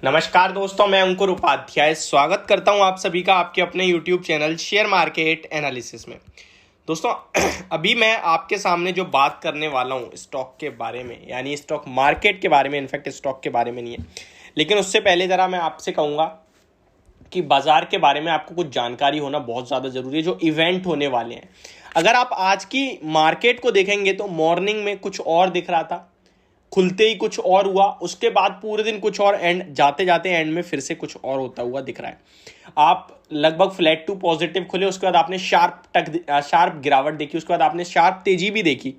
नमस्कार दोस्तों, मैं अंकुर उपाध्याय स्वागत करता हूं आप सभी का आपके अपने YouTube channel share market analysis में। दोस्तों अभी मैं आपके सामने जो बात करने वाला हूं स्टॉक के बारे में, यानी स्टॉक मार्केट के बारे में, इनफैक्ट स्टॉक के बारे में नहीं है। लेकिन उससे पहले ज़रा मैं आपसे कहूँगा कि बाज़ार के बारे में आपको कुछ जानकारी होना बहुत ज़्यादा ज़रूरी है, जो इवेंट होने वाले हैं। अगर आप आज की मार्केट को देखेंगे तो मॉर्निंग में कुछ और दिख रहा था, खुलते ही कुछ और हुआ, उसके बाद पूरे दिन कुछ और, एंड जाते जाते एंड में फिर से कुछ और होता हुआ दिख रहा है। आप लगभग फ्लैट टू पॉजिटिव खुले, उसके बाद आपने शार्प गिरावट देखी, उसके बाद आपने शार्प तेजी भी देखी।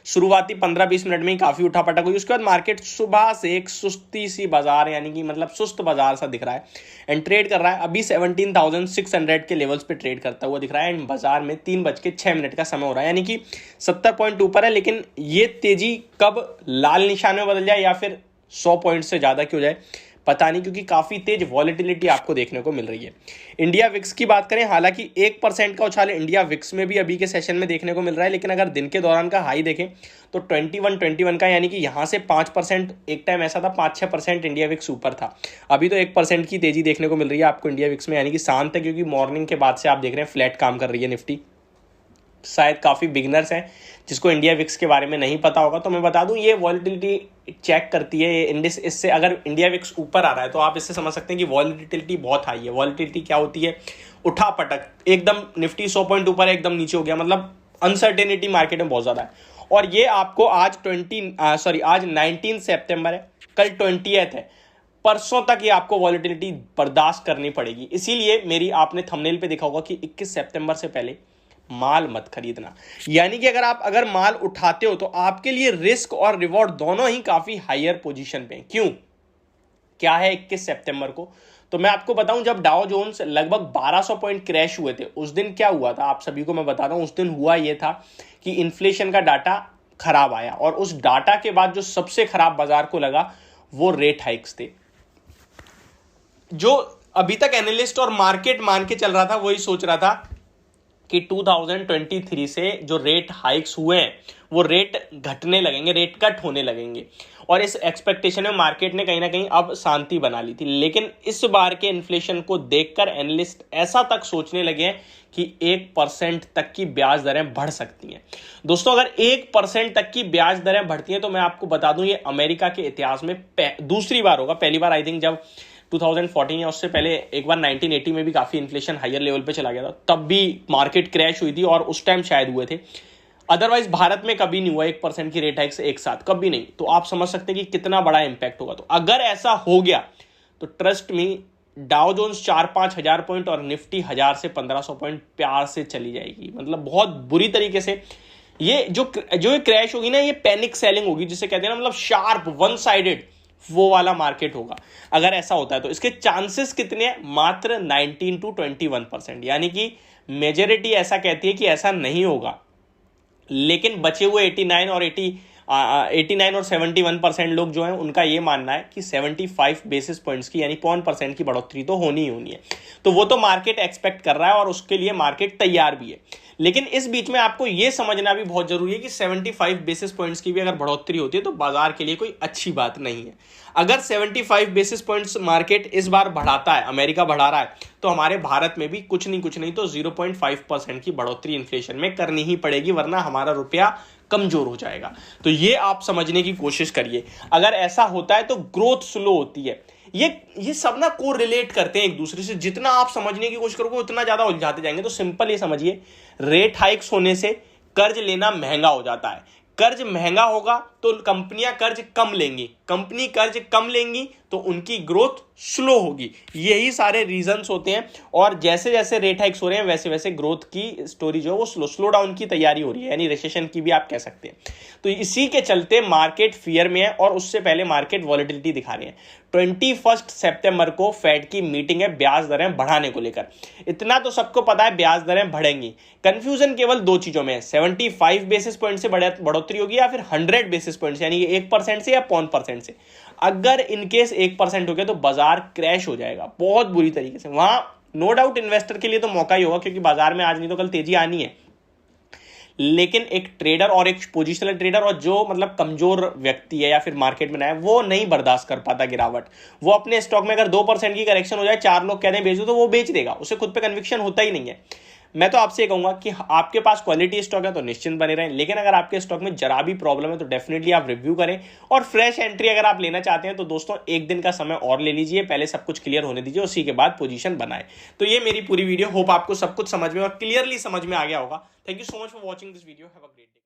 शुरुआती 15-20 मिनट में ही काफी उठापटक हुई। उसके बाद मार्केट सुबह से एक सुस्ती सी बाजार, यानी कि मतलब सुस्त बाजार सा दिख रहा है एंड ट्रेड कर रहा है। अभी 17,600 के लेवल्स पे ट्रेड करता हुआ दिख रहा है एंड बाजार में 3:06 का समय हो रहा है, यानी कि 70 पॉइंट ऊपर है। लेकिन ये तेजी कब लाल निशान में बदल जाए या फिर 100 पॉइंट से ज्यादा क्यों जाए पता नहीं, क्योंकि काफी तेज वॉलेटिलिटी आपको देखने को मिल रही है। इंडिया विक्स की बात करें, हालांकि 1% का उछाल इंडिया विक्स में भी अभी के सेशन में देखने को मिल रहा है। लेकिन अगर दिन के दौरान का हाई देखें तो 21 का, यानी कि यहां से 5%, एक टाइम ऐसा था 5-6% इंडिया विक्स ऊपर था। अभी तो 1% की तेजी देखने को मिल रही है आपको इंडिया विक्स में, यानी कि शांत है, क्योंकि मॉर्निंग के बाद से आप देख रहे हैं फ्लैट काम कर रही है निफ्टी। शायद काफ़ी बिगनर्स हैं जिसको इंडिया विक्स के बारे में नहीं पता होगा, तो मैं बता दूं ये वॉलेटिलिटी चेक करती है इंडेक्स। इससे अगर इंडिया विक्स ऊपर आ रहा है तो आप इससे समझ सकते हैं कि वॉलेटिलिटी बहुत हाई है। वॉलेटिलिटी क्या होती है? उठापटक, एकदम निफ्टी 100 पॉइंट ऊपर है, एकदम नीचे हो गया, मतलब अनसर्टेनिटी मार्केट में बहुत ज़्यादा है। और ये आपको आज 19 सितंबर है, कल 20 है, परसों तक ये आपको वॉलेटिलिटी बर्दाश्त करनी पड़ेगी। इसीलिए मेरी आपने थंबनेल पे देखा होगा कि 21 सितंबर से पहले माल मत खरीदना। यानी कि अगर माल उठाते हो तो आपके लिए रिस्क और रिवॉर्ड दोनों ही काफी हायर पोजीशन पे। क्यों? क्या है 21 सितंबर को? तो मैं आपको बताऊं, जब डाउ जोन्स लगभग 1200 पॉइंट क्रैश हुए थे, उस दिन क्या हुआ था आप सभी को मैं बता रहा हूं। उस दिन हुआ यह था कि इन्फ्लेशन का डाटा खराब आया, और उस डाटा के बाद जो सबसे खराब बाजार को लगा वो रेट हाइक्स थे। जो अभी तक एनालिस्ट और मार्केट मान के चल रहा था वही सोच रहा था कि 2023 से जो रेट हाइक्स हुए हैं वो रेट घटने लगेंगे, रेट कट होने लगेंगे, और इस एक्सपेक्टेशन में मार्केट ने कहीं ना कहीं अब शांति बना ली थी। लेकिन इस बार के इन्फ्लेशन को देखकर एनालिस्ट ऐसा तक सोचने लगे हैं कि 1% तक की ब्याज दरें बढ़ सकती हैं। दोस्तों, अगर 1% तक की ब्याज दरें बढ़ती हैं तो मैं आपको बता दूं ये अमेरिका के इतिहास में दूसरी बार होगा। पहली बार आई थिंक जब 2014 या उससे पहले एक बार 1980 में भी काफी इन्फ्लेशन हायर लेवल पे चला गया था, तब भी मार्केट क्रैश हुई थी और उस टाइम शायद हुए थे। अदरवाइज भारत में कभी नहीं हुआ 1% की रेट हाइक से एक साथ, कभी नहीं। तो आप समझ सकते हैं कि कितना बड़ा इंपैक्ट होगा। तो अगर ऐसा हो गया तो ट्रस्ट में डाउ जोन्स 4-5 हजार पॉइंट और निफ्टी 1000 से 1500 पॉइंट प्यार से चली जाएगी, मतलब बहुत बुरी तरीके से। ये जो क्रैश होगी ना, ये पैनिक सेलिंग होगी जिसे कहते हैं ना, मतलब शार्प वन साइडेड वो वाला मार्केट होगा। अगर ऐसा होता है तो इसके चांसेस कितने हैं? मात्र 19 to 21%, यानी कि मेजॉरिटी ऐसा कहती है कि ऐसा नहीं होगा। लेकिन बचे हुए 89 और 71% लोग जो हैं उनका ये मानना है कि 75 बेसिस पॉइंट्स की, यानी 0.1% की बढ़ोतरी तो होनी ही होनी है। तो वो तो मार्केट एक्सपेक्ट कर रहा है और उसके लिए मार्केट तैयार भी है। लेकिन इस बीच में आपको यह समझना भी बहुत जरूरी है कि 75 बेसिस पॉइंट्स की भी अगर बढ़ोतरी होती है तो बाजार के लिए कोई अच्छी बात नहीं है। अगर 75 बेसिस पॉइंट्स मार्केट इस बार बढ़ाता है, अमेरिका बढ़ा रहा है, तो हमारे भारत में भी कुछ नहीं तो 0.5% की बढ़ोतरी इन्फ्लेशन में करनी ही पड़ेगी, वरना हमारा रुपया कमजोर हो जाएगा। तो ये आप समझने की कोशिश करिए। अगर ऐसा होता है तो ग्रोथ स्लो होती है। ये सब ना को रिलेट करते हैं एक दूसरे से। जितना आप समझने की कोशिश करोगे उतना ज्यादा उलझाते जाएंगे। तो सिंपल ये समझिए, रेट हाइक्स होने से कर्ज लेना महंगा हो जाता है। कर्ज महंगा होगा तो कंपनियां कर्ज कम लेंगी, कंपनी कर्ज कम लेंगी तो उनकी ग्रोथ स्लो होगी। यही सारे रीजंस होते हैं। और जैसे जैसे रेट हाइक्स हो रहे हैं वैसे वैसे ग्रोथ की स्टोरी जो है वो स्लो डाउन की तैयारी हो रही है, यानी रिसेशन की भी आप कह सकते हैं। तो इसी के चलते मार्केट फियर में है और उससे पहले मार्केट वॉलेटिलिटी दिखा रही है। 21 सितंबर को फेड की मीटिंग है ब्याज दरें बढ़ाने को लेकर। इतना तो सबको पता है ब्याज दरें बढ़ेंगी। कंफ्यूजन केवल दो चीजों में है, 75 बेसिस पॉइंट से बढ़ोतरी होगी या फिर 100 बेसिस पॉइंट से, यानी 1% से या 0.1% से। अगर इनकेस 1% हो गया तो बाजार क्रैश हो जाएगा बहुत बुरी तरीके से। वहां नो डाउट इन्वेस्टर के लिए तो मौका ही होगा, क्योंकि बाजार में आज नहीं तो कल तेजी आनी है। लेकिन एक ट्रेडर और एक पोजिशनल ट्रेडर और जो मतलब कमजोर व्यक्ति है या फिर मार्केट में ना है, वो नहीं बर्दाश्त कर पाता गिरावट। वो अपने स्टॉक में अगर 2% की करेक्शन हो जाए, 4 लोग कह दें बेच दो, तो वो बेच देगा, उसे खुद पे कन्विक्शन होता ही नहीं है। मैं तो आपसे ये कहूंगा कि आपके पास क्वालिटी स्टॉक है तो निश्चिंत बने रहें, लेकिन अगर आपके स्टॉक में जरा भी प्रॉब्लम है तो डेफिनेटली आप रिव्यू करें। और फ्रेश एंट्री अगर आप लेना चाहते हैं तो दोस्तों एक दिन का समय और ले लीजिए, पहले सब कुछ क्लियर होने दीजिए, उसी के बाद पोजीशन बनाए। तो ये मेरी पूरी वीडियो, होप आपको सब कुछ समझ में और क्लियरली समझ में आ गया होगा। Thank you so much for watching this video. Have a great day.